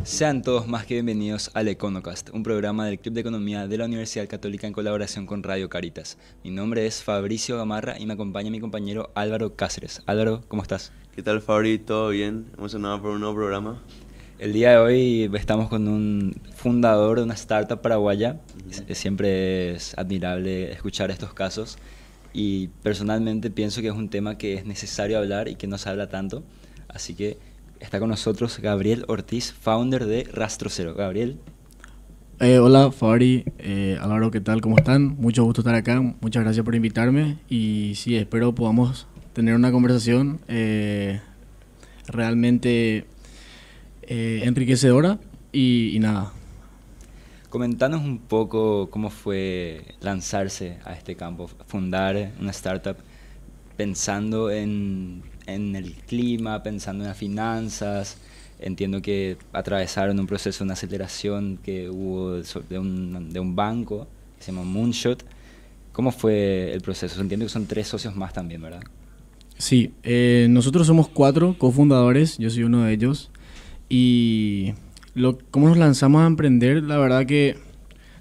Sean todos más que bienvenidos al Econocast, un programa del Club de Economía de la Universidad Católica en colaboración con Radio Caritas. Mi nombre es Fabricio Gamarra y me acompaña mi compañero Álvaro Cáceres. Álvaro, ¿cómo estás? ¿Qué tal, Fabri? ¿Todo bien? Emocionado por un nuevo programa. El día de hoy estamos con un fundador de una startup paraguaya. Siempre es admirable escuchar estos casos y personalmente pienso que es un tema que es necesario hablar y que no se habla tanto. Así que está con nosotros Gabriel Ortiz, founder de Rastro Cero. Gabriel. Hola, Fabri, Álvaro, ¿qué tal? ¿Cómo están? Mucho gusto estar acá, muchas gracias por invitarme y sí, espero podamos tener una conversación realmente enriquecedora y nada. Comentanos un poco cómo fue lanzarse a este campo, fundar una startup pensando en el clima, pensando en las finanzas. Entiendo que atravesaron un proceso, una aceleración que hubo de un banco que se llama Moonshot. ¿Cómo fue el proceso? Entiendo que son 3 socios más también, ¿verdad? Sí, nosotros somos 4 cofundadores, yo soy uno de ellos. Y cómo nos lanzamos a emprender, la verdad que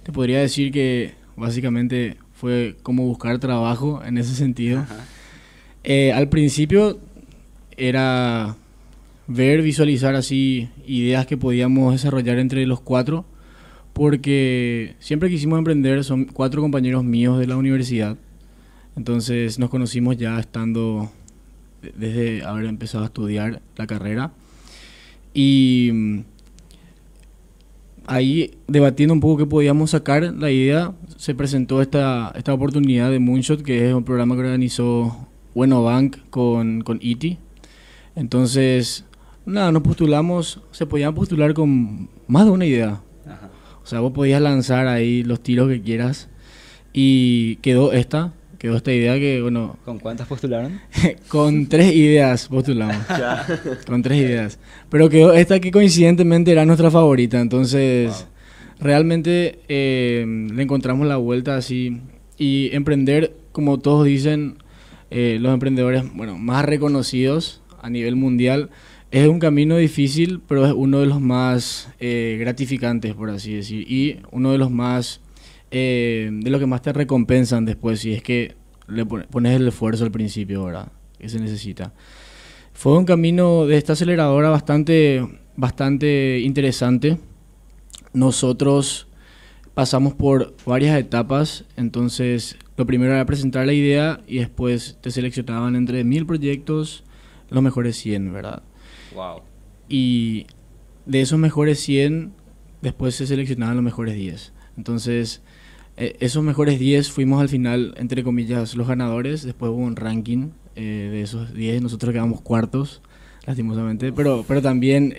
te podría decir que básicamente fue como buscar trabajo en ese sentido. Al principio era visualizar así ideas que podíamos desarrollar entre los 4, porque siempre quisimos emprender, son 4 compañeros míos de la universidad, entonces nos conocimos ya estando, desde haber empezado a estudiar la carrera, y ahí debatiendo un poco qué podíamos sacar, la idea, se presentó esta oportunidad de Moonshot, que es un programa que organizó Buenobank con ITI. Entonces, nada, nos postulamos, se podían postular con más de una idea. Ajá. O sea, vos podías lanzar ahí los tiros que quieras y quedó esta idea que, bueno... ¿Con cuántas postularon? Con 3 ideas postulamos. Ya. Con 3 ideas. Pero quedó esta que coincidentemente era nuestra favorita. Entonces, realmente le encontramos la vuelta así. Y emprender, como todos dicen, los emprendedores, bueno, más reconocidos a nivel mundial, es un camino difícil, pero es uno de los más gratificantes, por así decir, y uno de los más de lo que más te recompensan después, si es que le pones el esfuerzo al principio, ¿verdad? Que se necesita. Fue un camino de esta aceleradora bastante interesante. Nosotros pasamos por varias etapas, entonces lo primero era presentar la idea y después te seleccionaban entre 1000 proyectos, los mejores 100, ¿verdad? Wow. Y de esos mejores 100, después se seleccionaban los mejores 10. Entonces, esos mejores 10 fuimos al final, entre comillas, los ganadores. Después hubo un ranking de esos 10, nosotros quedamos cuartos, lastimosamente, pero también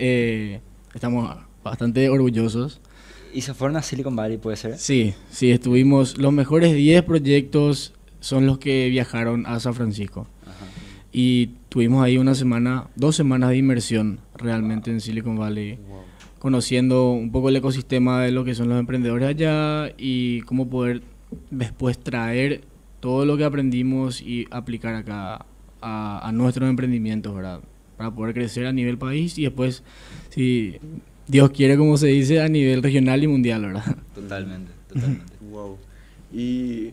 estamos bastante orgullosos. ¿Y se fueron a Silicon Valley, puede ser? Sí, estuvimos, los mejores 10 proyectos son los que viajaron a San Francisco. Ajá. Y tuvimos ahí 2 semanas de inmersión realmente en Silicon Valley, conociendo un poco el ecosistema de lo que son los emprendedores allá y cómo poder después traer todo lo que aprendimos y aplicar acá a nuestros emprendimientos, ¿verdad? Para poder crecer a nivel país y después, si Dios quiere, como se dice, a nivel regional y mundial, ¿verdad? Totalmente. Wow. Y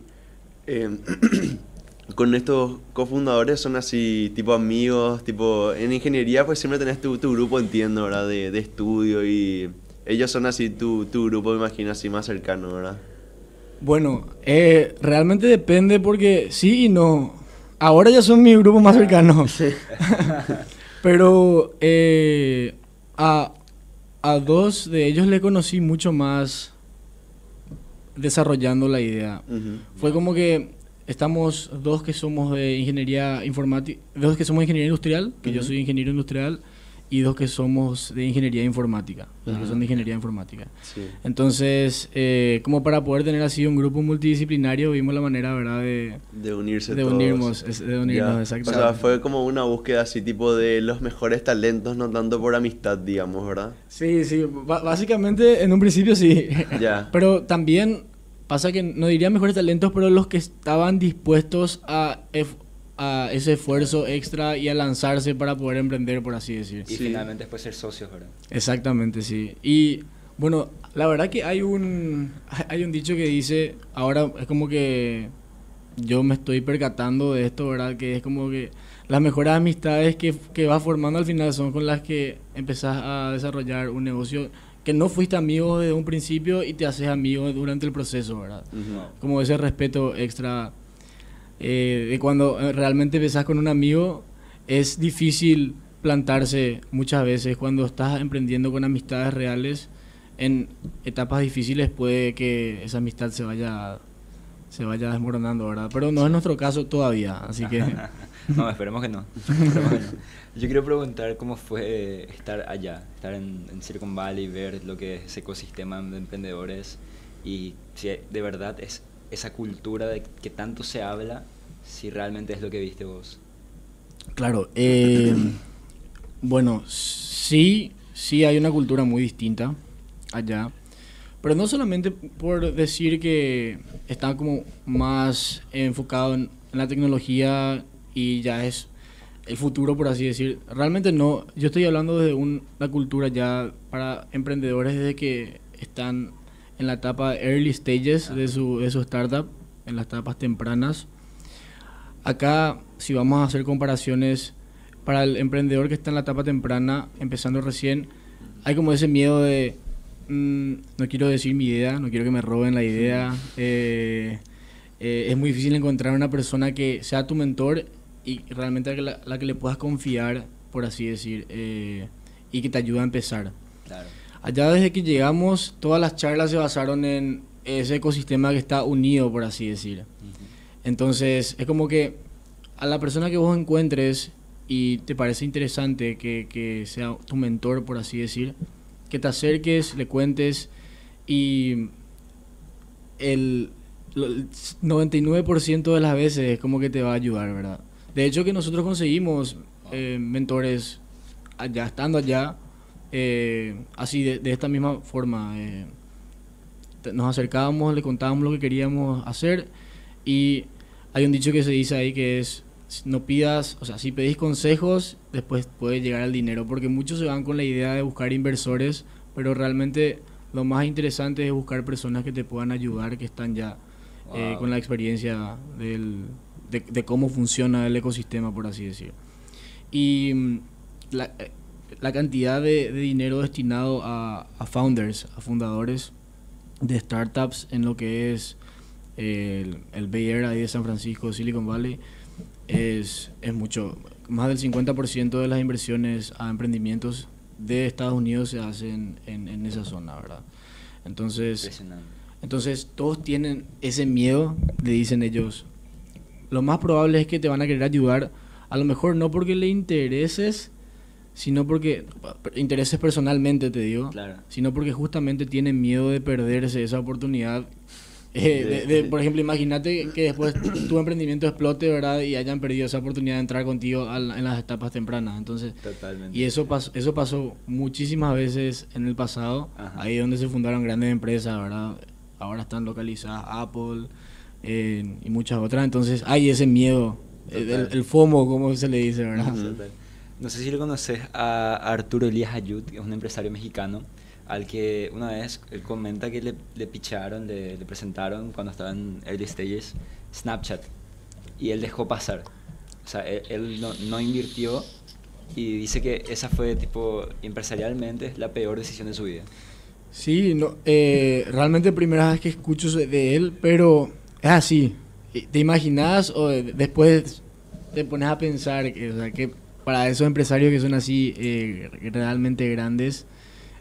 con estos cofundadores son así, tipo amigos, tipo en ingeniería pues siempre tenés tu grupo, entiendo, ¿verdad? De estudio, y ellos son así tu grupo, me imagino, así más cercano, ¿verdad? Bueno, realmente depende porque sí y no. Ahora ya son mi grupo más cercano. Sí. Pero a 2 de ellos le conocí mucho más desarrollando la idea. Fue como que estamos 2 que somos de ingeniería informática, 2 que somos de ingeniería industrial, que yo soy ingeniero industrial, y 2 que somos de ingeniería informática, los que son de ingeniería informática. Sí. Entonces, como para poder tener así un grupo multidisciplinario, vimos la manera, ¿verdad?, De unirse de todos. unirnos, Ya. exactamente. O sea, fue como una búsqueda así, tipo de los mejores talentos, no tanto por amistad, digamos, ¿verdad? Sí, básicamente en un principio sí. Ya. Pero también pasa que no diría mejores talentos, pero los que estaban dispuestos a a ese esfuerzo extra y a lanzarse para poder emprender, por así decir. Y finalmente después ser socios, ¿verdad? Exactamente, sí. Y bueno, la verdad que hay un dicho que dice, ahora es como que yo me estoy percatando de esto, ¿verdad? Que es como que las mejores amistades que vas formando al final son con las que empezás a desarrollar un negocio que no fuiste amigo desde un principio y te haces amigo durante el proceso, ¿verdad? Como ese respeto extra de cuando realmente empezás con un amigo. Es difícil plantarse muchas veces cuando estás emprendiendo con amistades reales. En etapas difíciles puede que esa amistad se vaya desmoronando, ¿verdad? Pero no es nuestro caso todavía, así que... No, esperemos que no. Esperemos que no. Yo quiero preguntar cómo fue estar allá, estar en Silicon Valley, ver lo que es ese ecosistema de emprendedores y si de verdad es esa cultura de que tanto se habla, si realmente es lo que viste vos. Claro, bueno, sí hay una cultura muy distinta allá, pero no solamente por decir que está como más enfocado en la tecnología y ya es el futuro, por así decir. Realmente no, yo estoy hablando de una cultura ya para emprendedores desde que están en la etapa early stages de su startup, en las etapas tempranas. Acá, si vamos a hacer comparaciones, para el emprendedor que está en la etapa temprana, empezando recién, hay como ese miedo de, no quiero decir mi idea, no quiero que me roben la idea. Es muy difícil encontrar una persona que sea tu mentor y realmente la que le puedas confiar, por así decir, y que te ayude a empezar. Claro. Allá desde que llegamos, todas las charlas se basaron en ese ecosistema que está unido, por así decir. Entonces, es como que a la persona que vos encuentres y te parece interesante que sea tu mentor, por así decir, que te acerques, le cuentes y el 99% de las veces es como que te va a ayudar, ¿verdad? De hecho, que nosotros conseguimos mentores allá, estando allá, así de esta misma forma. Nos acercábamos, le contábamos lo que queríamos hacer y hay un dicho que se dice ahí que es: no pidas, o sea, si pedís consejos, después puede llegar al dinero, porque muchos se van con la idea de buscar inversores, pero realmente lo más interesante es buscar personas que te puedan ayudar, que están ya con la experiencia de cómo funciona el ecosistema, por así decir. Y la cantidad de dinero destinado a founders, a fundadores de startups en lo que es el Bay Area de San Francisco, Silicon Valley, es mucho. Más del 50% de las inversiones a emprendimientos de Estados Unidos se hacen en esa zona, ¿verdad? Entonces todos tienen ese miedo, le dicen ellos. Lo más probable es que te van a querer ayudar, a lo mejor no porque le intereses, sino porque intereses personalmente, te digo, claro, sino porque justamente tienen miedo de perderse esa oportunidad. Por ejemplo, imagínate que después tu emprendimiento explote, ¿verdad? Y hayan perdido esa oportunidad de entrar contigo en las etapas tempranas. Entonces, totalmente. Y eso pasó muchísimas veces en el pasado. Ajá. Ahí donde se fundaron grandes empresas, ¿verdad? Ahora están localizadas Apple y muchas otras. Entonces hay ese miedo, el FOMO, como se le dice, ¿verdad? Total. No sé si lo conoces a Arturo Elías Ayud, que es un empresario mexicano, al que una vez él comenta que le picharon, le presentaron cuando estaba en early stages Snapchat y él dejó pasar. O sea, él no invirtió y dice que esa fue, tipo, empresarialmente la peor decisión de su vida. Sí, no, realmente primera vez que escucho de él, pero es así. ¿Te imaginas o después te pones a pensar que para esos empresarios que son así realmente grandes,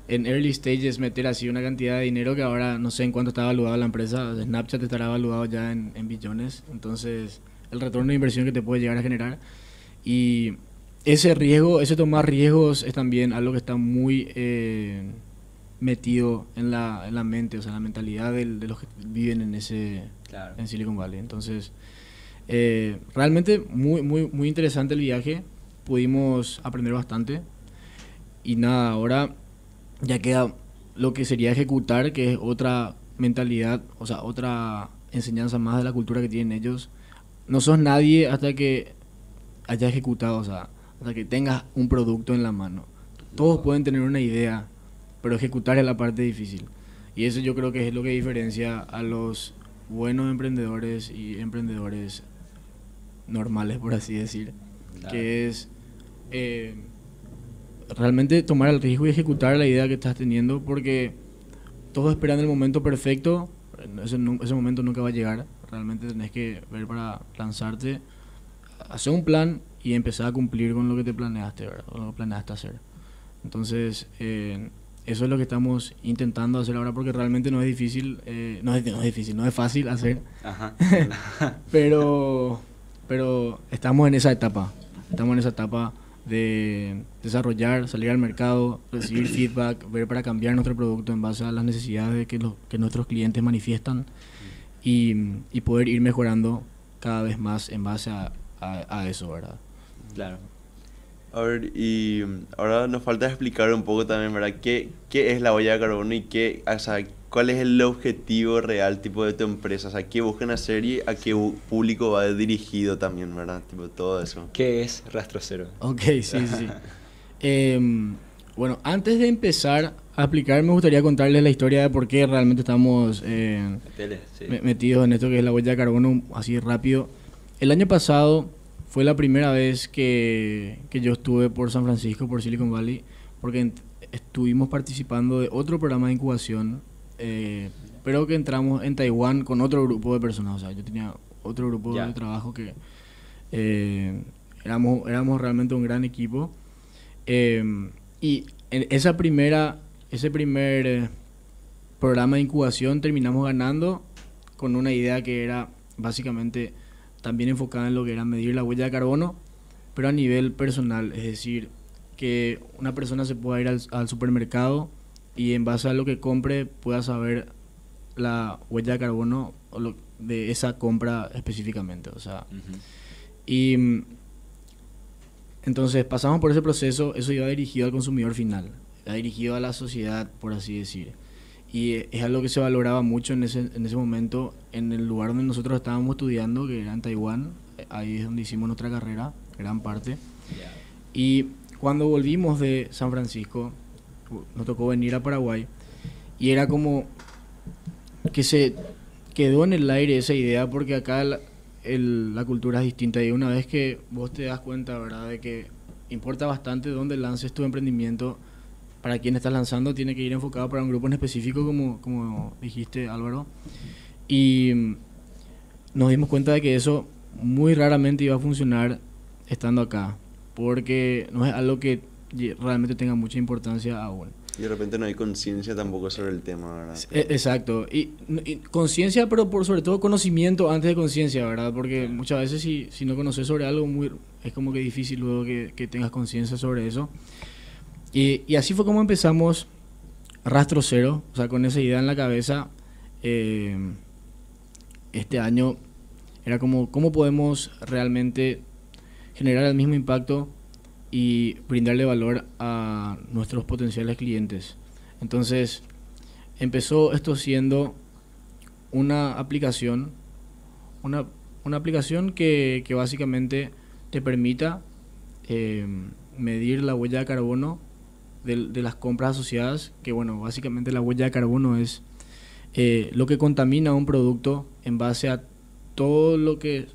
en early stages meter así una cantidad de dinero que ahora no sé en cuánto está valuada la empresa? Snapchat estará valuado ya en billones, entonces el retorno de inversión que te puede llegar a generar, y ese tomar riesgos es también algo que está muy metido en la mente, o sea, en la mentalidad de los que viven Claro, en Silicon Valley. Entonces realmente muy interesante el viaje, pudimos aprender bastante y nada, ahora ya queda lo que sería ejecutar, que es otra mentalidad, o sea, otra enseñanza más de la cultura que tienen ellos. No sos nadie hasta que hayas ejecutado, o sea, hasta que tengas un producto en la mano. Todos pueden tener una idea, pero ejecutar es la parte difícil. Y eso yo creo que es lo que diferencia a los buenos emprendedores y emprendedores normales, por así decir, Claro. que es realmente tomar el riesgo y ejecutar la idea que estás teniendo, porque todos esperan el momento perfecto, ese momento nunca va a llegar. Realmente tenés que ver para lanzarte, hacer un plan y empezar a cumplir con lo que te planeaste, ¿verdad? Con lo que planeaste hacer. Entonces, eso es lo que estamos intentando hacer ahora, porque realmente no es difícil, no es fácil hacer, Ajá. pero estamos en esa etapa. Estamos en esa etapa de desarrollar, salir al mercado, recibir feedback, ver para cambiar nuestro producto en base a las necesidades que nuestros clientes manifiestan y poder ir mejorando cada vez más en base a eso, ¿verdad? Claro. A ver, y ahora nos falta explicar un poco también, ¿verdad? ¿Qué es la huella de carbono y o sea, cuál es el objetivo real tipo de tu empresa? O sea, ¿qué buscan hacer y a qué público va dirigido también, ¿verdad? Tipo todo eso. ¿Qué es Rastro Cero? Ok, sí. Bueno, antes de empezar a explicar, me gustaría contarles la historia de por qué realmente estamos Tele, sí. metidos en esto que es la huella de carbono, así rápido. El año pasado fue la primera vez que yo estuve por San Francisco, por Silicon Valley, porque estuvimos participando de otro programa de incubación, pero que entramos en Taiwán con otro grupo de personas. O sea, yo tenía otro grupo Ya. de trabajo que éramos realmente un gran equipo. Y en ese primer programa de incubación terminamos ganando con una idea que era básicamente también enfocada en lo que era medir la huella de carbono, pero a nivel personal, es decir, que una persona se pueda ir al supermercado y en base a lo que compre pueda saber la huella de carbono de esa compra específicamente. O sea, Ujú. y entonces pasamos por ese proceso, eso iba dirigido al consumidor final, iba dirigido a la sociedad, por así decir. Y es algo que se valoraba mucho en ese momento en el lugar donde nosotros estábamos estudiando, que era en Taiwán. Ahí es donde hicimos nuestra carrera, gran parte. Ya. Y cuando volvimos de San Francisco, nos tocó venir a Paraguay y era como que se quedó en el aire esa idea, porque acá la cultura es distinta, y una vez que vos te das cuenta, ¿verdad?, de que importa bastante dónde lances tu emprendimiento, para quién estás lanzando, tiene que ir enfocado para un grupo en específico, como dijiste, Álvaro. Y nos dimos cuenta de que eso muy raramente iba a funcionar estando acá, porque no es algo que realmente tenga mucha importancia aún. Y de repente no hay conciencia tampoco sobre el tema, ¿verdad? Exacto. Y conciencia, pero sobre todo conocimiento antes de conciencia, ¿verdad? Porque muchas veces si no conoces sobre algo, es como que difícil luego que tengas conciencia sobre eso. Y así fue como empezamos Rastro Cero, o sea, con esa idea en la cabeza. Este año era como, ¿cómo podemos realmente generar el mismo impacto y brindarle valor a nuestros potenciales clientes? Entonces, empezó esto siendo una aplicación, una aplicación que básicamente te permita medir la huella de carbono de las compras asociadas, que bueno, básicamente la huella de carbono es lo que contamina un producto en base a todo lo que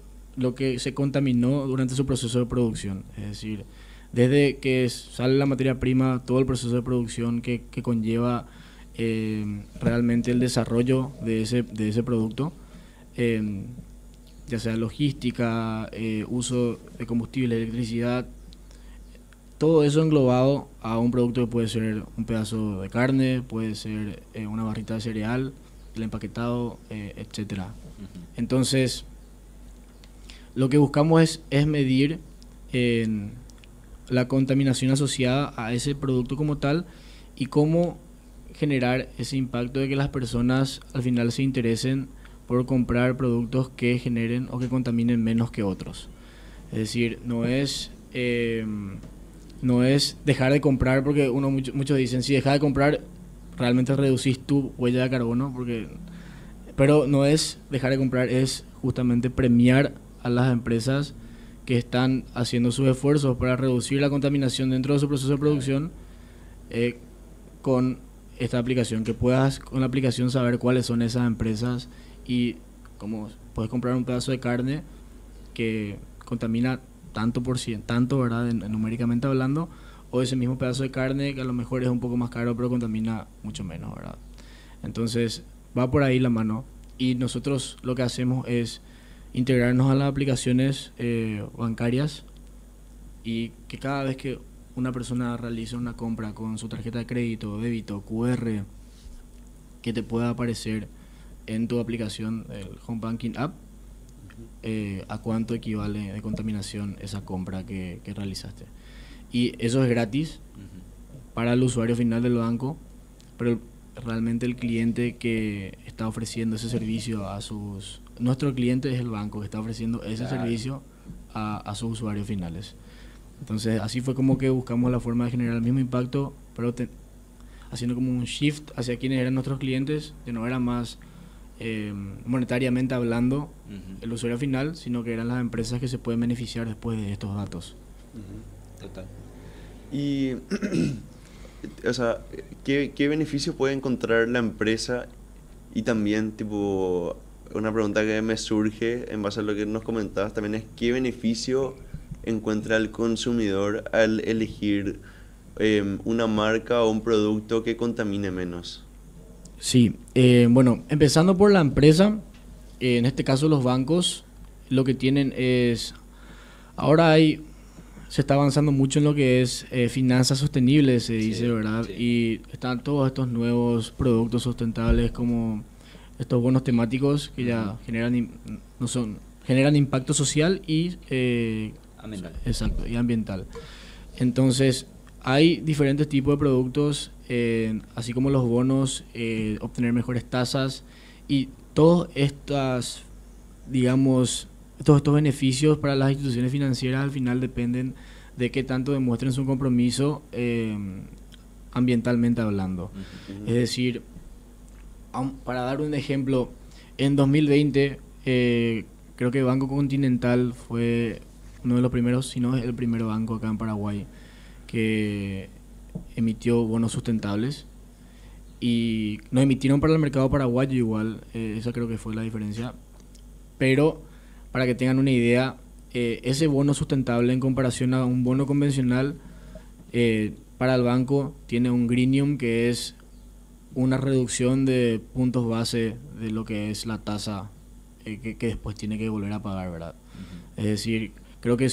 se contaminó durante su proceso de producción. Es decir, desde que sale la materia prima, todo el proceso de producción que conlleva realmente el desarrollo de ese producto, ya sea logística, uso de combustible, electricidad, todo eso englobado a un producto que puede ser un pedazo de carne, puede ser una barrita de cereal, el empaquetado, etcétera. Ujú. Entonces, lo que buscamos es medir la contaminación asociada a ese producto como tal y cómo generar ese impacto de que las personas al final se interesen por comprar productos que generen o que contaminen menos que otros. Es decir, no es dejar de comprar, porque muchos dicen, si dejas de comprar realmente reducís tu huella de carbono, pero no es dejar de comprar, es justamente premiar a las empresas que están haciendo sus esfuerzos para reducir la contaminación dentro de su proceso de producción con esta aplicación, que puedas con la aplicación saber cuáles son esas empresas y como puedes comprar un pedazo de carne que contamina tanto por ciento, tanto, ¿verdad? Numéricamente hablando, o ese mismo pedazo de carne que a lo mejor es un poco más caro pero contamina mucho menos, ¿verdad? Entonces va por ahí la mano y nosotros lo que hacemos es integrarnos a las aplicaciones bancarias y que cada vez que una persona realiza una compra con su tarjeta de crédito, débito, QR, que te pueda aparecer en tu aplicación, el Home Banking App, a cuánto equivale de contaminación esa compra que realizaste. Y eso es gratis para el usuario final del banco, pero realmente el cliente que está ofreciendo ese servicio a sus... Nuestro cliente es el banco que está ofreciendo ese servicio a sus usuarios finales. Entonces así fue como que buscamos la forma de generar el mismo impacto, pero haciendo como un shift hacia quienes eran nuestros clientes, que no era más monetariamente hablando el usuario final, sino que eran las empresas que se pueden beneficiar después de estos datos. Total. Y, o sea, ¿qué beneficios puede encontrar la empresa? Y también, tipo, una pregunta que me surge en base a lo que nos comentabas también es ¿qué beneficio encuentra el consumidor al elegir una marca o un producto que contamine menos? Sí, bueno, empezando por la empresa, en este caso los bancos, lo que tienen es, ahora se está avanzando mucho en lo que es finanzas sostenibles, se dice, ¿verdad? Sí. Y están todos estos nuevos productos sustentables como estos bonos temáticos que ya generan impacto social y ambiental. Exacto, y ambiental. Entonces, hay diferentes tipos de productos, así como los bonos, obtener mejores tasas y todos estos beneficios para las instituciones financieras al final dependen de qué tanto demuestren su compromiso ambientalmente hablando. Es decir, para dar un ejemplo, en 2020 creo que Banco Continental fue uno de los primeros, si no es el primer banco acá en Paraguay que emitió bonos sustentables y no emitieron para el mercado paraguayo igual, esa creo que fue la diferencia, pero para que tengan una idea, ese bono sustentable en comparación a un bono convencional para el banco tiene un greenium, que es una reducción de puntos base de lo que es la tasa que después tiene que volver a pagar, ¿verdad? Es decir, creo que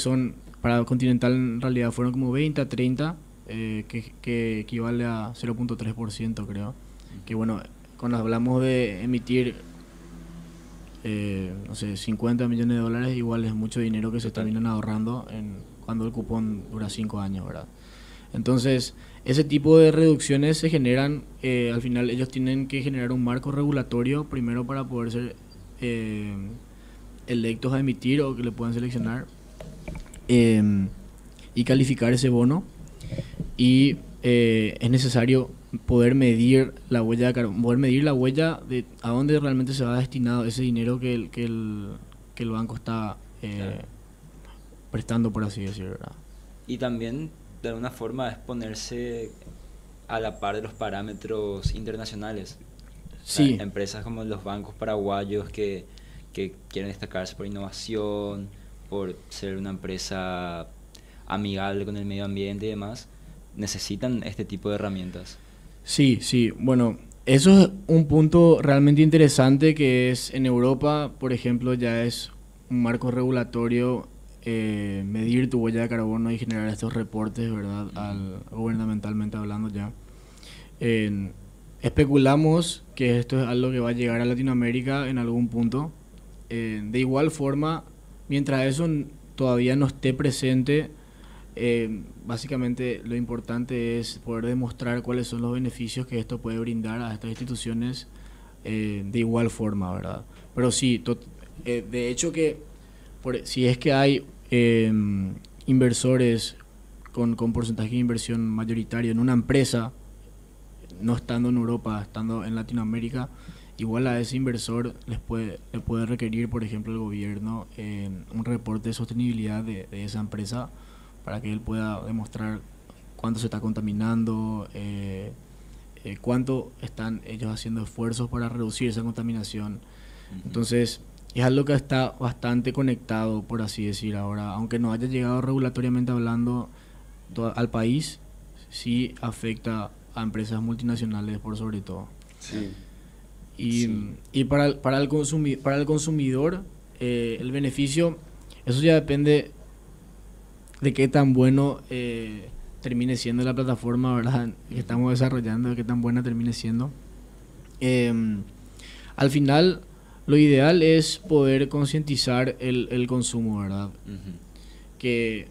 para Continental en realidad fueron como 20 a 30, que equivale a 0.3%, creo. Que bueno, cuando hablamos de emitir, no sé, 50 millones de dólares, igual es mucho dinero que se terminan ahorrando cuando el cupón dura 5 años, ¿verdad? Entonces, ese tipo de reducciones se generan, al final ellos tienen que generar un marco regulatorio primero para poder ser electos a emitir o que le puedan seleccionar y calificar ese bono, y es necesario poder medir la huella de carbono, poder medir la huella de a dónde realmente se va destinado ese dinero que el banco está prestando, por así decirlo, ¿verdad? Y también de alguna forma es ponerse a la par de los parámetros internacionales. Sí. O sea, empresas como los bancos paraguayos que quieren destacarse por innovación, por ser una empresa amigable con el medio ambiente y demás, necesitan este tipo de herramientas. Sí, bueno, eso es un punto realmente interesante, que es en Europa, por ejemplo, ya es un marco regulatorio medir tu huella de carbono y generar estos reportes, ¿verdad? Gubernamentalmente hablando ya. Especulamos que esto es algo que va a llegar a Latinoamérica en algún punto. De igual forma, mientras eso todavía no esté presente, básicamente lo importante es poder demostrar cuáles son los beneficios que esto puede brindar a estas instituciones de igual forma, ¿verdad? Pero sí, de hecho que si es que hay inversores con porcentaje de inversión mayoritario en una empresa, no estando en Europa, estando en Latinoamérica, igual a ese inversor le puede requerir, por ejemplo, el gobierno un reporte de sostenibilidad de esa empresa para que él pueda demostrar cuánto se está contaminando, cuánto están ellos haciendo esfuerzos para reducir esa contaminación. Entonces, es algo que está bastante conectado, por así decir, ahora, aunque no haya llegado regulatoriamente hablando al país, sí afecta a empresas multinacionales por sobre todo. Sí. Y para el consumidor, el beneficio, eso ya depende de qué tan bueno termine siendo la plataforma, ¿verdad?, que estamos desarrollando, de qué tan buena termine siendo. Al final, lo ideal es poder concientizar el consumo, ¿verdad? Que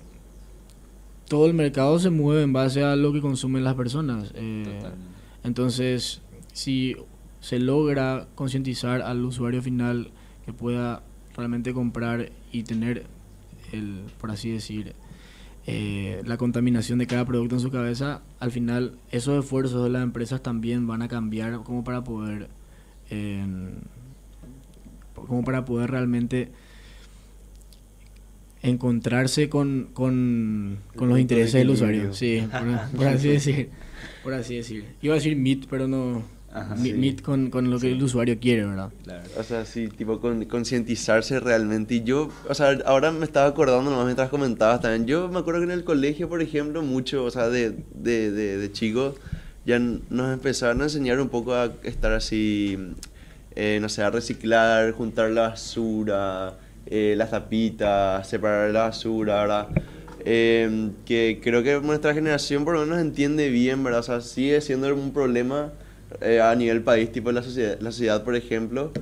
todo el mercado se mueve en base a lo que consumen las personas. Entonces, si se logra concientizar al usuario final que pueda realmente comprar y tener, por así decir, la contaminación de cada producto en su cabeza, al final esos esfuerzos de las empresas también van a cambiar como para poder realmente encontrarse con los intereses del usuario. Sí, por así decir. Iba a decir meet, pero no. Meet con lo que el usuario quiere, ¿verdad? Claro. O sea, sí, tipo concientizarse realmente. Y yo, o sea, ahora me estaba acordando nomás mientras comentabas también. Yo me acuerdo que en el colegio, por ejemplo, mucho, o sea, de chicos, ya nos empezaron a enseñar un poco a estar así, no sé, a reciclar, juntar la basura, las tapitas, separar la basura, ¿verdad? Que creo que nuestra generación por lo menos entiende bien, ¿verdad? O sea, sigue siendo un problema a nivel país, tipo la sociedad, por ejemplo,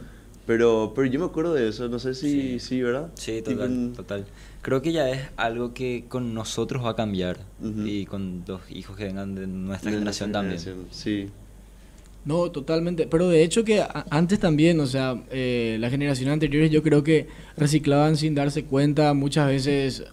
pero yo me acuerdo de eso, no sé si sí, ¿verdad? Sí, Tipo, total. Creo que ya es algo que con nosotros va a cambiar y con los hijos que vengan de nuestra generación también. Sí. No, totalmente. Pero de hecho que antes también, o sea, las generaciones anteriores yo creo que reciclaban sin darse cuenta muchas veces.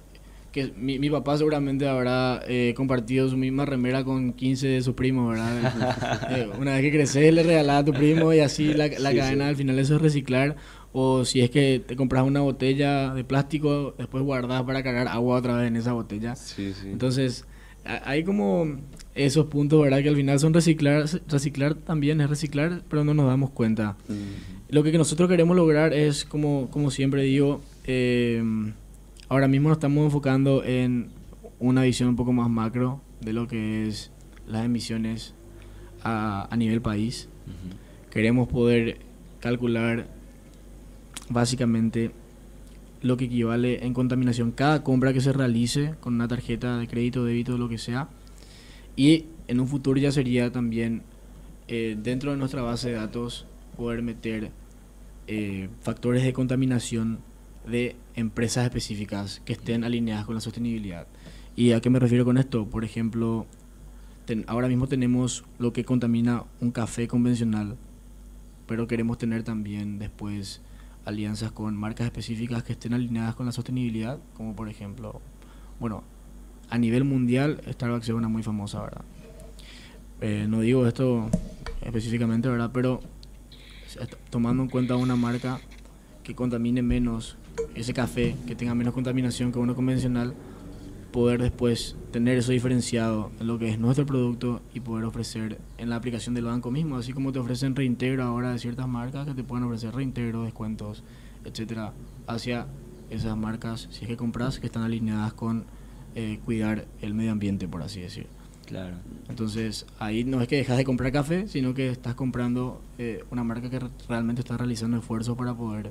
Que mi papá seguramente habrá compartido su misma remera con 15 de sus primos, ¿verdad? Una vez que creces le regalaba a tu primo y así la cadena al final eso es reciclar. O si es que te compras una botella de plástico, después guardas para cargar agua otra vez en esa botella. Sí. Entonces, hay como esos puntos, ¿verdad? Que al final son reciclar también es reciclar, pero no nos damos cuenta. Lo que nosotros queremos lograr es, como siempre digo, ahora mismo nos estamos enfocando en una visión un poco más macro de lo que es las emisiones a nivel país. Queremos poder calcular básicamente lo que equivale en contaminación cada compra que se realice con una tarjeta de crédito, débito, lo que sea. Y en un futuro ya sería también dentro de nuestra base de datos poder meter factores de contaminación de empresas específicas que estén alineadas con la sostenibilidad. ¿Y a qué me refiero con esto? Por ejemplo, ahora mismo tenemos lo que contamina un café convencional, pero queremos tener también después alianzas con marcas específicas que estén alineadas con la sostenibilidad, como por ejemplo, bueno, a nivel mundial Starbucks es una muy famosa, ¿verdad? No digo esto específicamente, ¿verdad? Pero tomando en cuenta una marca que contamine menos, ese café que tenga menos contaminación que uno convencional, poder después tener eso diferenciado en lo que es nuestro producto y poder ofrecer en la aplicación del banco mismo, así como te ofrecen reintegro ahora de ciertas marcas que te pueden ofrecer reintegro, descuentos, etcétera, hacia esas marcas, si es que compras, que están alineadas con cuidar el medio ambiente, por así decir. Claro. Entonces ahí no es que dejas de comprar café, sino que estás comprando una marca que realmente está realizando esfuerzos para poder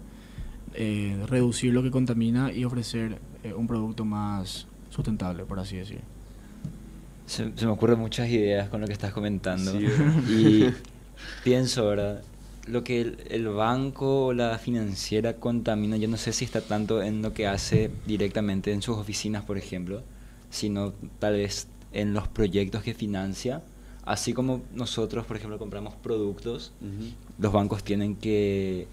reducir lo que contamina y ofrecer un producto más sustentable, por así decir. Se me ocurren muchas ideas con lo que estás comentando. Sí, y pienso, ¿verdad? Lo que el banco o la financiera contamina, yo no sé si está tanto en lo que hace directamente en sus oficinas, por ejemplo, sino tal vez en los proyectos que financia. Así como nosotros, por ejemplo, compramos productos, los bancos tienen que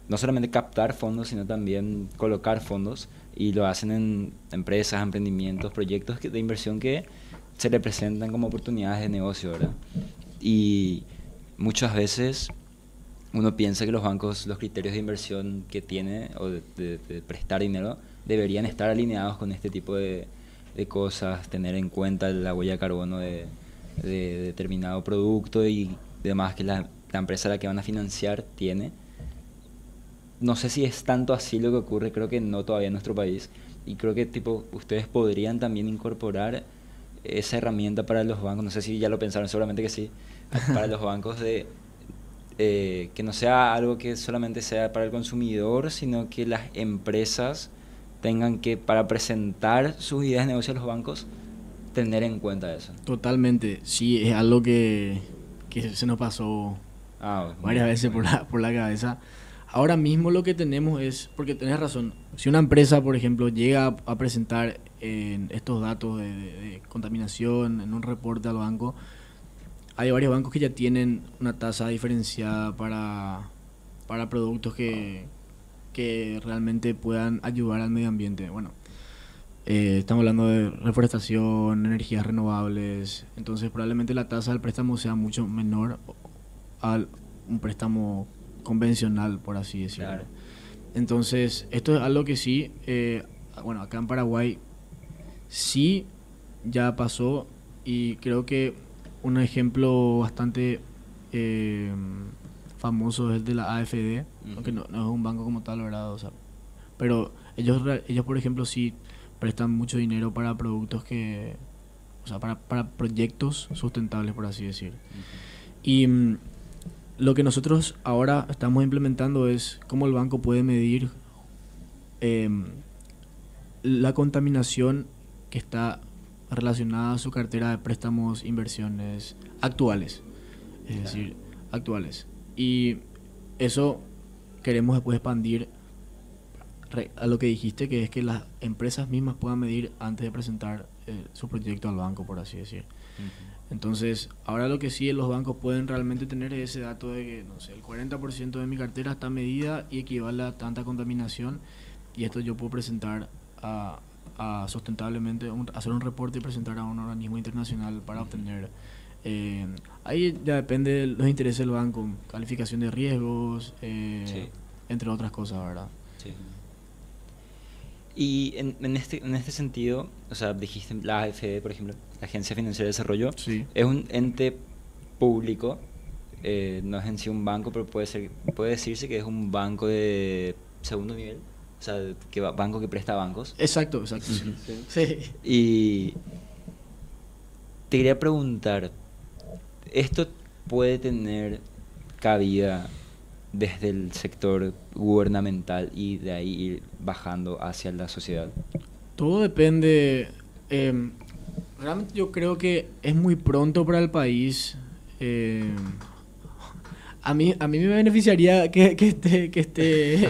no solamente captar fondos, sino también colocar fondos, y lo hacen en empresas, emprendimientos, proyectos de inversión que se le presentan como oportunidades de negocio, ¿verdad? Y muchas veces uno piensa que los bancos, los criterios de inversión que tiene o de prestar dinero deberían estar alineados con este tipo de cosas, tener en cuenta la huella de carbono de determinado producto y demás que la empresa a la que van a financiar tiene. No sé si es tanto así lo que ocurre, creo que no todavía en nuestro país, y creo que tipo ustedes podrían también incorporar esa herramienta para los bancos, no sé si ya lo pensaron, seguramente que sí, para los bancos de que no sea algo que solamente sea para el consumidor, sino que las empresas tengan que, para presentar sus ideas de negocio a los bancos, tener en cuenta eso. Totalmente, sí, es algo que se nos pasó varias veces por la cabeza. Ahora mismo lo que tenemos es, porque tenés razón, si una empresa, por ejemplo, llega a presentar estos datos de contaminación en un reporte al banco, hay varios bancos que ya tienen una tasa diferenciada para productos que realmente puedan ayudar al medio ambiente. Bueno, estamos hablando de reforestación, energías renovables, entonces probablemente la tasa del préstamo sea mucho menor a un préstamo convencional, por así decirlo. Claro. Entonces, esto es algo que sí, bueno, acá en Paraguay sí ya pasó, y creo que un ejemplo bastante famoso es el de la AFD, aunque no es un banco como tal, ¿verdad? O sea, pero ellos por ejemplo sí prestan mucho dinero para productos que, o sea, para proyectos sustentables, por así decir. Y lo que nosotros ahora estamos implementando es cómo el banco puede medir la contaminación que está relacionada a su cartera de préstamos, inversiones actuales, es decir, actuales. Y eso queremos después expandir a lo que dijiste, que es que las empresas mismas puedan medir antes de presentar su proyecto al banco, por así decir. Entonces, ahora lo que sí los bancos pueden realmente tener es ese dato de que, no sé, el 40% de mi cartera está medida y equivale a tanta contaminación, y esto yo puedo presentar a sustentablemente, hacer un reporte y presentar a un organismo internacional para obtener. Ahí ya depende de los intereses del banco, calificación de riesgos, sí, entre otras cosas, ¿verdad? Sí. Y en este sentido, o sea, dijiste la AFD, por ejemplo, la Agencia Financiera de Desarrollo, sí, es un ente público, no es en sí un banco, pero puede decirse que es un banco de segundo nivel, o sea, banco que presta bancos. Exacto. Sí. Sí. Y te quería preguntar, ¿esto puede tener cabida desde el sector gubernamental y de ahí ir bajando hacia la sociedad? Todo depende. Realmente yo creo que es muy pronto para el país. A mí me beneficiaría que esté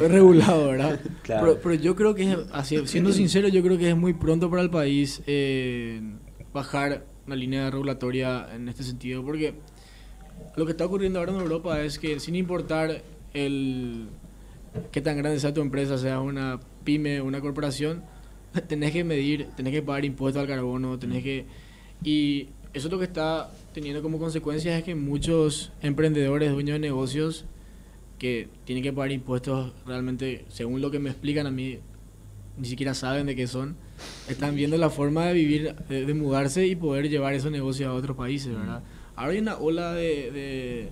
regulado, ¿verdad? Claro. Pero yo creo que, siendo sincero, yo creo que es muy pronto para el país bajar una línea regulatoria en este sentido, porque lo que está ocurriendo ahora en Europa es que, sin importar qué tan grande sea tu empresa, sea una pyme, una corporación, tenés que medir, tenés que pagar impuestos al carbono, y eso lo que está teniendo como consecuencia es que muchos emprendedores, dueños de negocios, que tienen que pagar impuestos realmente, según lo que me explican a mí, ni siquiera saben de qué son, están viendo la forma de vivir, de mudarse y poder llevar esos negocios a otros países, ¿verdad? Ahora hay una ola de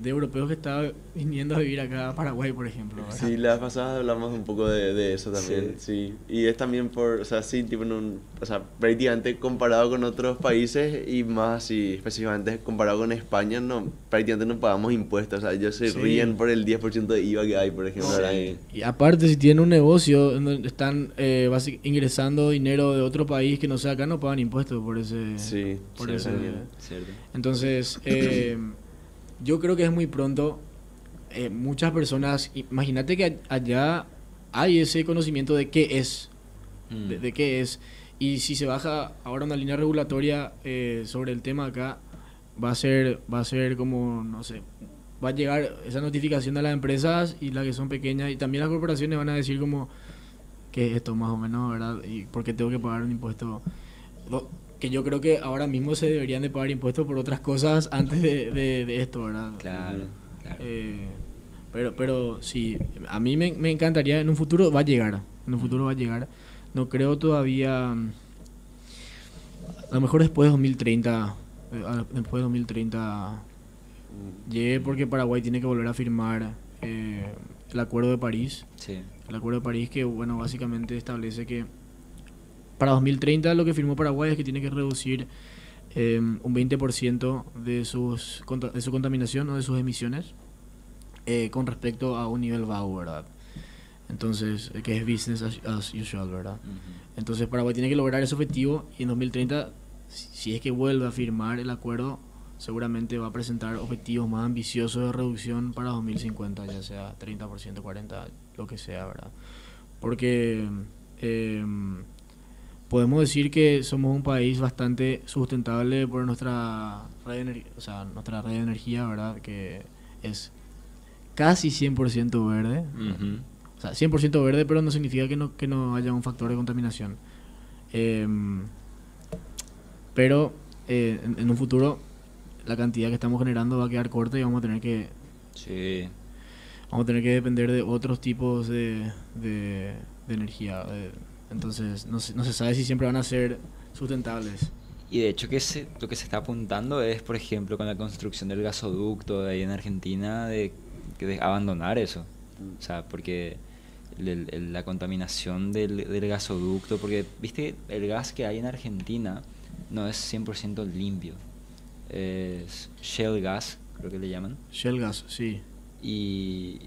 europeos que están viniendo a vivir acá a Paraguay, por ejemplo, ¿verdad? Sí, la vez pasada hablamos un poco de eso también, sí. Y es también o sea, sí, tipo o sea, prácticamente comparado con otros países, y más así, específicamente comparado con España, prácticamente no pagamos impuestos, o sea, ellos se ríen por el 10% de IVA que hay, por ejemplo. Sí. Y aparte, si tienen un negocio donde están ingresando dinero de otro país que no sea acá, no pagan impuestos por ese... Sí, por cierto. Entonces, yo creo que es muy pronto. Muchas personas, imagínate que allá hay ese conocimiento de qué es, de qué es, y si se baja ahora una línea regulatoria sobre el tema acá, va a ser como, no sé, va a llegar esa notificación a las empresas, y las que son pequeñas, y también las corporaciones van a decir como, ¿qué es esto más o menos, verdad? ¿Y por qué tengo que pagar un impuesto? Que yo creo que ahora mismo se deberían de pagar impuestos por otras cosas antes de esto, ¿verdad? Claro. Claro. Pero sí, a mí me encantaría, en un futuro va a llegar, en un futuro va a llegar. No creo todavía, a lo mejor después de 2030, después de 2030 llegue, porque Paraguay tiene que volver a firmar el Acuerdo de París. Sí. El Acuerdo de París que, bueno, básicamente establece que para 2030 lo que firmó Paraguay es que tiene que reducir un 20% de su contaminación o de sus emisiones con respecto a un nivel bajo, ¿verdad? Entonces, que es business as usual, ¿verdad? Ujú. Entonces Paraguay tiene que lograr ese objetivo y en 2030, si es que vuelve a firmar el acuerdo, seguramente va a presentar objetivos más ambiciosos de reducción para 2050, ya sea 30%, 40%, lo que sea, ¿verdad? Porque podemos decir que somos un país bastante sustentable por nuestra nuestra red de energía, ¿verdad? Que es casi 100% verde. Ujú. O sea, 100% verde, pero no significa que no haya un factor de contaminación. Pero en un futuro la cantidad que estamos generando va a quedar corta y Sí. vamos a tener que depender de otros tipos de energía. Entonces no se sabe si siempre van a ser sustentables. Y de hecho lo que se está apuntando es, por ejemplo, con la construcción del gasoducto de ahí en Argentina, de abandonar eso. O sea, porque la contaminación del gasoducto, porque, viste, el gas que hay en Argentina no es 100% limpio. Es shale gas, creo que le llaman. Shell gas, sí. Y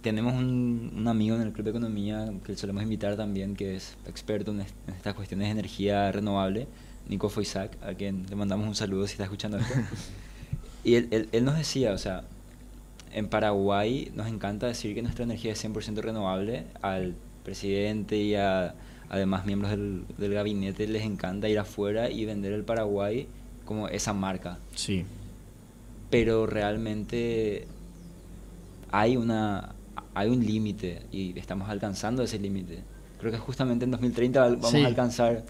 tenemos un amigo en el Club de Economía que solemos invitar también, que es experto en estas cuestiones de energía renovable, Nico Foisac, a quien le mandamos un saludo si está escuchando esto. Y él nos decía, o sea, en Paraguay nos encanta decir que nuestra energía es 100% renovable. Al presidente y a además miembros del gabinete les encanta ir afuera y vender el Paraguay como esa marca. Sí. Pero realmente hay un límite y estamos alcanzando ese límite. Creo que justamente en 2030 vamos Sí. a alcanzar.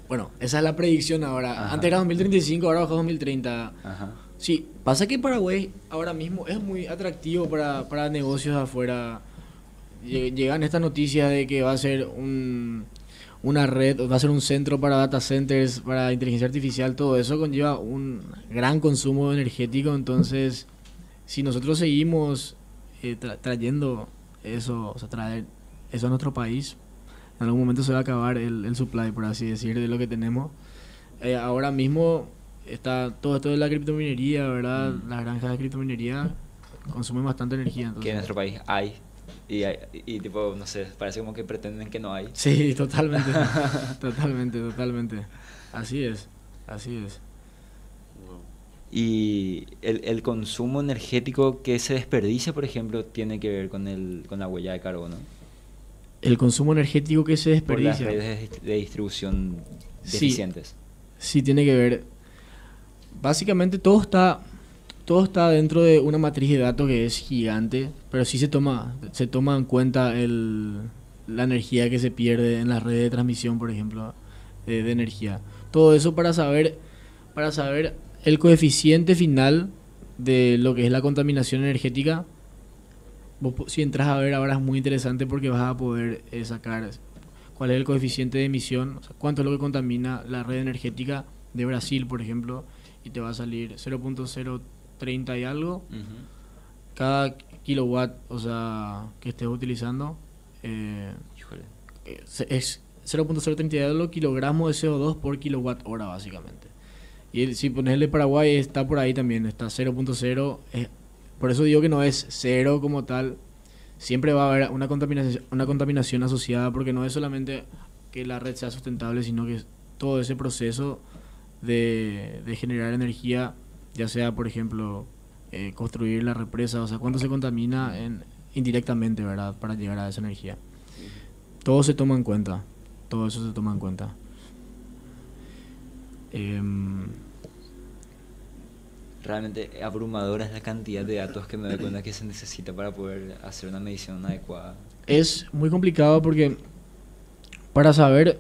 Bueno, esa es la predicción ahora. Ajá. Antes era 2035, ahora bajo 2030. Ajá. Sí, pasa que Paraguay ahora mismo es muy atractivo para negocios afuera. Llegan estas noticias de que va a ser una red, va a ser un centro para data centers, para inteligencia artificial, todo eso conlleva un gran consumo energético. Entonces, si nosotros seguimos trayendo eso, o sea, traer eso a nuestro país, en algún momento se va a acabar el supply, por así decir, de lo que tenemos. Ahora mismo está todo esto de la criptominería, ¿verdad? Las granjas de criptominería consumen bastante energía. Entonces. Que en nuestro país hay. Y tipo, no sé, parece como que pretenden que no hay. Sí, totalmente. totalmente. Así es. Y el consumo energético que se desperdicia, por ejemplo, tiene que ver con la huella de carbono. El consumo energético que se Por las desperdicia. redes de distribución Sí. deficientes. Sí, tiene que ver. Básicamente todo está dentro de una matriz de datos que es gigante, pero sí se toma en cuenta la energía que se pierde en las redes de transmisión, por ejemplo, de energía. Todo eso para saber el coeficiente final de lo que es la contaminación energética. Si entras a ver ahora es muy interesante porque vas a poder sacar cuál es el coeficiente de emisión, o sea, cuánto es lo que contamina la red energética de Brasil, por ejemplo, y te va a salir 0.030 y algo Ujú. cada kilowatt, o sea, que estés utilizando. Híjole. Es 0.030 y algo kilogramos de CO2 por kilowatt hora, básicamente. Y si pones el de Paraguay está por ahí también, está 0.0. Por eso digo que no es cero como tal. Siempre va a haber una contaminación asociada, porque no es solamente que la red sea sustentable, sino que todo ese proceso de generar energía, ya sea, por ejemplo, construir la represa, o sea, cuánto se contamina indirectamente, ¿verdad?, para llegar a esa energía. Todo se toma en cuenta. Todo eso se toma en cuenta. Realmente abrumadora es la cantidad de datos que me doy cuenta que se necesita para poder hacer una medición adecuada. Es muy complicado porque para saber,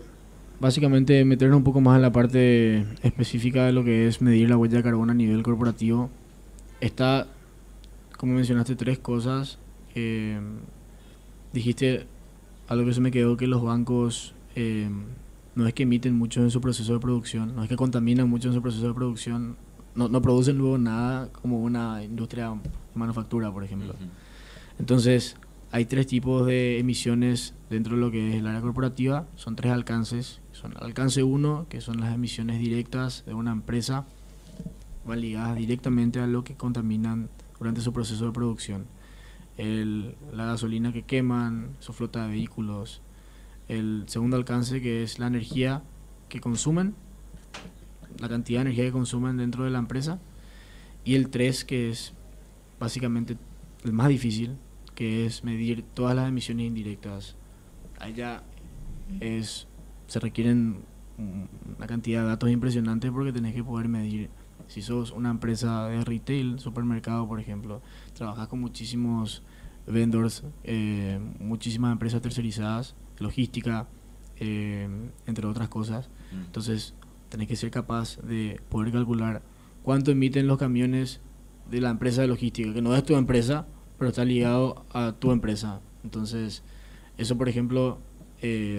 básicamente meternos un poco más en la parte específica de lo que es medir la huella de carbono a nivel corporativo, está como mencionaste, tres cosas. Dijiste algo que se me quedó, que los bancos no es que emiten mucho en su proceso de producción, no es que contaminan mucho en su proceso de producción, no producen luego nada como una industria de manufactura, por ejemplo. Entonces, hay tres tipos de emisiones dentro de lo que es el área corporativa, son tres alcances. Son alcance 1, que son las emisiones directas de una empresa, van ligadas directamente a lo que contaminan durante su proceso de producción. La gasolina que queman, su flota de vehículos. El segundo alcance, que es la energía que consumen, la cantidad de energía que consumen dentro de la empresa. Y el 3, que es básicamente el más difícil, que es medir todas las emisiones indirectas. Allá se requieren una cantidad de datos impresionantes, porque tenés que poder medir. Si sos una empresa de retail, supermercado por ejemplo, trabajas con muchísimos vendors, muchísimas empresas tercerizadas, logística, entre otras cosas. Entonces tenés que ser capaz de poder calcular cuánto emiten los camiones de la empresa de logística, que no es tu empresa, pero está ligado a tu empresa. Entonces eso, por ejemplo,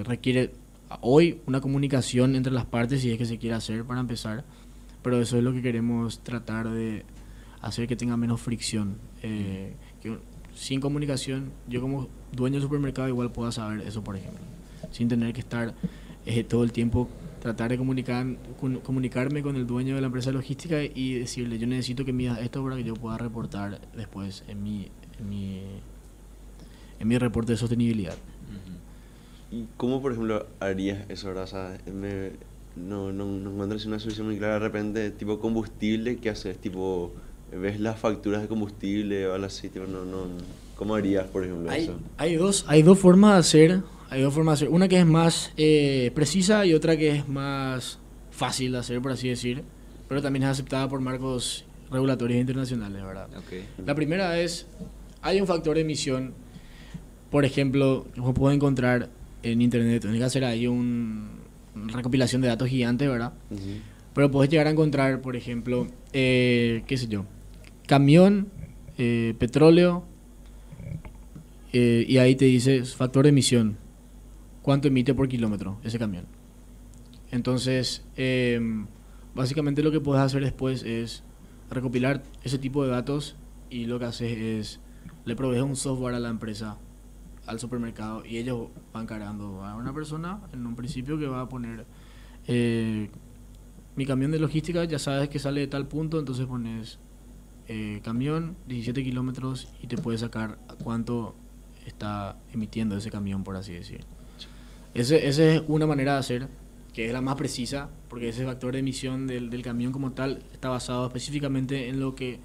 requiere hoy una comunicación entre las partes, si es que se quiere hacer, para empezar. Pero eso es lo que queremos tratar de hacer, que tenga menos fricción. Que sin comunicación, yo como dueño del supermercado igual pueda saber eso, por ejemplo. Sin tener que estar todo el tiempo, tratar de comunicarme con el dueño de la empresa logística y decirle, yo necesito que midas esto para que yo pueda reportar después en mi reporte de sostenibilidad. ¿Y cómo, por ejemplo, harías eso, verdad? O sea, no encuentro una solución muy clara. De repente, tipo combustible, ¿qué haces? Tipo, ¿ves las facturas de combustible o algo así? Tipo, ¿cómo harías, por ejemplo, eso? Hay dos formas de hacer. Una que es más precisa y otra que es más fácil de hacer, por así decir, pero también es aceptada por marcos regulatorios internacionales, ¿verdad? Okay. La primera es, hay un factor de emisión, por ejemplo, que vos podés encontrar en internet. Tenés que hacer ahí una recopilación de datos gigantes, ¿verdad? Pero podés llegar a encontrar, por ejemplo, qué sé yo, camión, petróleo, y ahí te dice factor de emisión, cuánto emite por kilómetro ese camión. Entonces, básicamente lo que podés hacer después es recopilar ese tipo de datos, y lo que haces es, le provees un software a la empresa, al supermercado, y ellos van cargando a una persona en un principio que va a poner mi camión de logística, ya sabes que sale de tal punto, entonces pones camión 17 kilómetros y te puede sacar cuánto está emitiendo ese camión, por así decir. Esa es una manera de hacer, que es la más precisa, porque ese factor de emisión del camión como tal está basado específicamente en lo que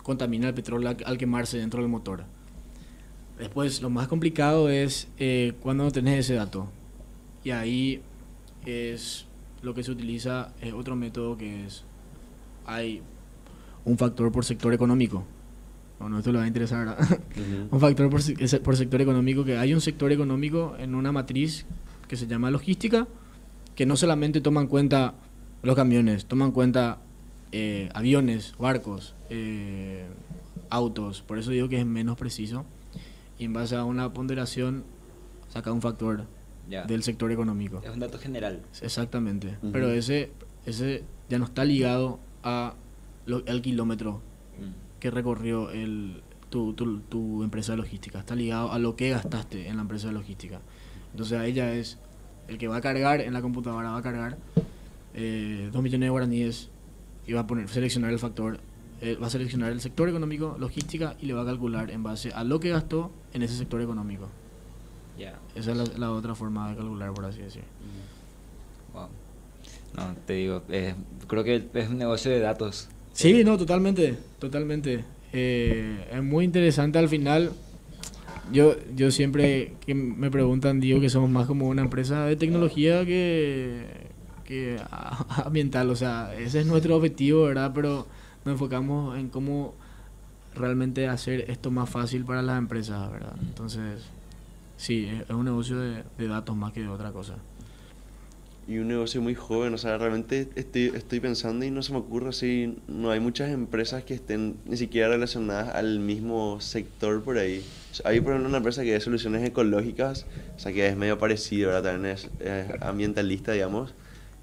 contamina el petróleo al quemarse dentro del motor. Después, lo más complicado es cuando no tenés ese dato. Y ahí es lo que se utiliza, es otro método, que es, hay un factor por sector económico. Bueno, esto le va a interesar, ¿verdad? Un factor por sector económico, que hay un sector económico en una matriz que se llama logística, que no solamente toma en cuenta los camiones, toma en cuenta aviones, barcos, autos. Por eso digo que es menos preciso. Y en base a una ponderación saca un factor del sector económico. Es un dato general. Exactamente. Pero ese ya no está ligado al kilómetro que recorrió tu empresa de logística. Está ligado a lo que gastaste en la empresa de logística. Entonces ahí ya es el que va a cargar en la computadora, va a cargar 2 millones de guaraníes y va a seleccionar el factor. Va a seleccionar el sector económico, logística, y le va a calcular en base a lo que gastó en ese sector económico. Esa es la otra forma de calcular, por así decir. Wow. No, te digo, creo que es un negocio de datos. Sí, no, totalmente. Es muy interesante al final. Yo siempre que me preguntan, digo que somos más como una empresa de tecnología que ambiental. O sea, ese es nuestro objetivo, ¿verdad? Pero nos enfocamos en cómo realmente hacer esto más fácil para las empresas, ¿verdad? Entonces, sí, es un negocio de datos más que de otra cosa. y un negocio muy joven. O sea, realmente estoy pensando y no se me ocurre así, no hay muchas empresas que estén ni siquiera relacionadas al mismo sector por ahí. O sea, hay por ejemplo una empresa que es soluciones ecológicas, o sea, que es medio parecido, ¿verdad? También es ambientalista, digamos,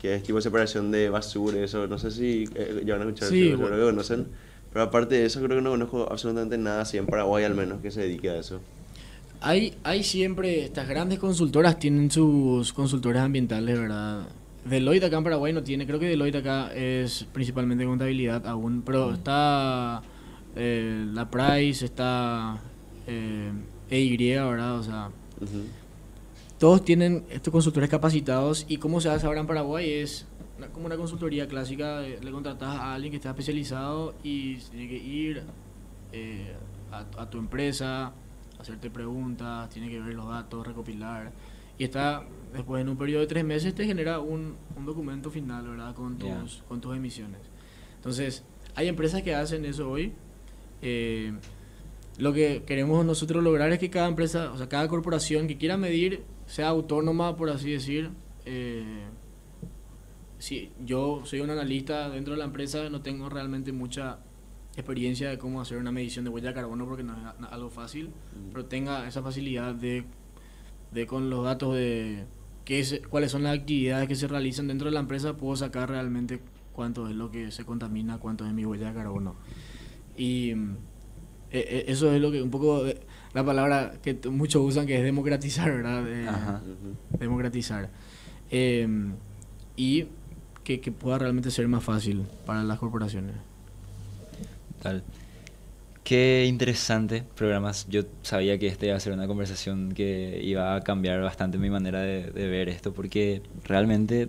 que es tipo separación de basura, eso, no sé si ya van a escuchar Sí, eso, creo que conocen. Pero aparte de eso, creo que no conozco absolutamente nada, así en Paraguay al menos, que se dedique a eso. Hay siempre, estas grandes consultoras tienen sus consultores ambientales, ¿verdad? Deloitte acá en Paraguay no tiene, creo que Deloitte acá es principalmente contabilidad aún, pero está la Price, está EY, ¿verdad? O sea, Ujú. todos tienen estos consultores capacitados y cómo se hace ahora en Paraguay es como una consultoría clásica, le contratas a alguien que está especializado y tiene que ir a tu empresa, hacerte preguntas, tiene que ver los datos, recopilar y está después en un periodo de 3 meses te genera un documento final, ¿verdad? Con tus emisiones. Entonces, hay empresas que hacen eso hoy. Lo que queremos nosotros lograr es que cada empresa, o sea, cada corporación que quiera medir sea autónoma, por así decir. Si yo soy un analista dentro de la empresa, no tengo realmente mucha experiencia de cómo hacer una medición de huella de carbono porque no es algo fácil, pero tenga esa facilidad de con los datos de cuáles son las actividades que se realizan dentro de la empresa, puedo sacar realmente cuánto es lo que se contamina, cuánto es mi huella de carbono. Y eso es lo que un poco la palabra que muchos usan, que es democratizar, ¿verdad? Ajá. Democratizar. Y que pueda realmente ser más fácil para las corporaciones. Tal. Qué interesante programas. Yo sabía que este iba a ser una conversación que iba a cambiar bastante mi manera de ver esto, porque realmente,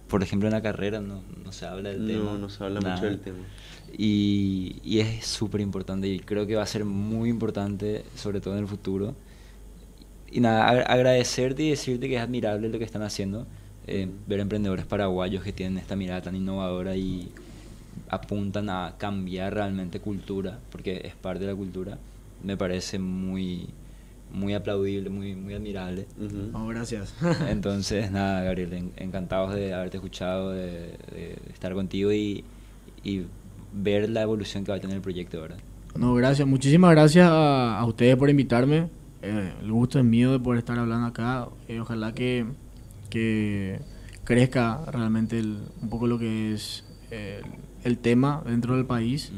por ejemplo, en la carrera no se habla del tema. No se habla nada. mucho del tema. Y es súper importante y creo que va a ser muy importante, sobre todo en el futuro. Y nada, agradecerte y decirte que es admirable lo que están haciendo. Ver emprendedores paraguayos que tienen esta mirada tan innovadora y apuntan a cambiar realmente cultura, porque es parte de la cultura, me parece muy, muy aplaudible, muy admirable. Oh, gracias. Entonces, nada, Gabriel, encantados de haberte escuchado, de estar contigo y ver la evolución que va a tener el proyecto, ¿verdad? No, gracias. Muchísimas gracias a ustedes por invitarme. El gusto es mío de poder estar hablando acá. Ojalá que crezca realmente un poco lo que es el tema dentro del país.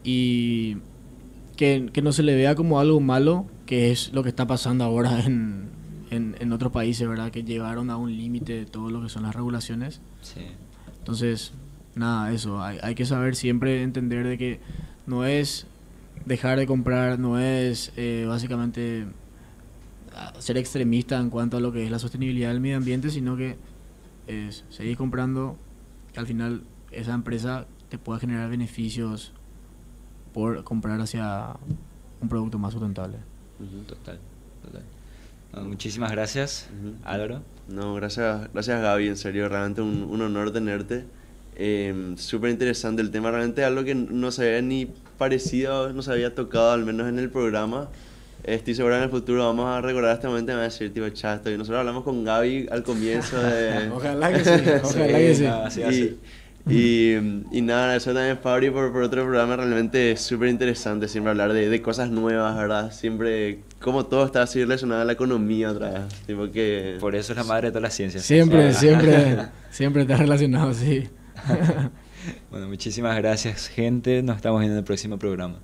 Y que no se le vea como algo malo, que es lo que está pasando ahora en otros países, ¿verdad? Que llegaron a un límite de todo lo que son las regulaciones. Sí. Entonces, nada, eso. Hay que saber siempre entender de que no es dejar de comprar, no es básicamente ser extremista en cuanto a lo que es la sostenibilidad del medio ambiente, sino que es seguir comprando, que al final esa empresa te pueda generar beneficios por comprar hacia un producto más sustentable. Total. No, muchísimas gracias, Álvaro. No, gracias Gaby, en serio, realmente un honor tenerte. Súper interesante el tema, realmente algo que no se había ni parecido, no se había tocado, al menos en el programa. Estoy seguro en el futuro vamos a recordar este momento y me va a decir, tipo, chato. Y nosotros hablamos con Gaby al comienzo de... Ojalá que sí, ojalá que sí. No, así va a ser. Y nada, eso también Fabri por otro programa realmente súper interesante, siempre hablar de cosas nuevas, ¿verdad? Siempre, como todo está así relacionado a la economía otra vez, tipo que... Por eso es la madre de todas las ciencias. Siempre está relacionado, sí. Bueno, muchísimas gracias, gente. Nos estamos viendo en el próximo programa.